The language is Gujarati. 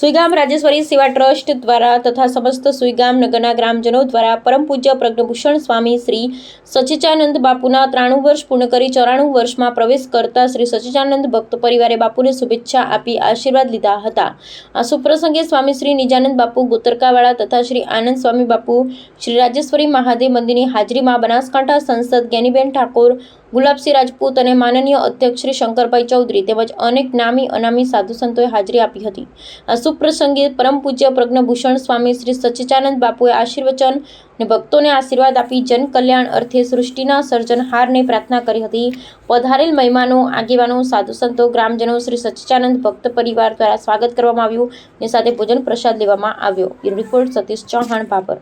સુઈગામ રાજેશ્વરી સેવા ટ્રસ્ટ દ્વારા તથા સમસ્ત સુઈગામ નગરના ગ્રામજનો દ્વારા પરમ પૂજ્ય પ્રજ્ઞભૂષણ સ્વામી શ્રી સચ્ચિદાનંદ બાપુના 93 વર્ષ પૂર્ણ કરી 94 વર્ષમાં પ્રવેશ કરતા શ્રી સચ્ચિદાનંદ ભક્ત પરિવારે બાપુને શુભેચ્છા આપી આશીર્વાદ લીધા હતા। આ સુપ્રસંગે સ્વામી શ્રી નિજાનંદ બાપુ ગોતરકાવાળા તથા શ્રી આનંદ સ્વામી બાપુ શ્રી રાજેશ્વરી મહાદેવ મંદિરની હાજરીમાં બનાસકાંઠા સંસદ જ્ઞાનીબેન ઠાકોર, ગુલાબસિંહ રાજપૂત અને માનનીય અધ્યક્ષ શ્રી શંકરભાઈ ચૌધરી તેમજ અનેક નામી અનામી સાધુ સંતોએ હાજરી આપી હતી। આ સુપ્રસંગે પરમ પૂજ્ય પ્રજ્ઞભૂષણ સ્વામી શ્રી સચ્ચિદાનંદ બાપુએ આશીર્વચન અને ભક્તોને આશીર્વાદ આપી જન કલ્યાણ અર્થે સૃષ્ટિના સર્જનહારને પ્રાર્થના કરી હતી। પધારેલ મહેમાનો, આગેવાનો, સાધુ સંતો, ગ્રામજનો શ્રી સચ્ચિદાનંદ ભક્ત પરિવાર દ્વારા સ્વાગત કરવામાં આવ્યું અને સાથે ભોજન પ્રસાદ લેવામાં આવ્યો। રિપોર્ટ સતીશ ચૌહાણ, ભાભર।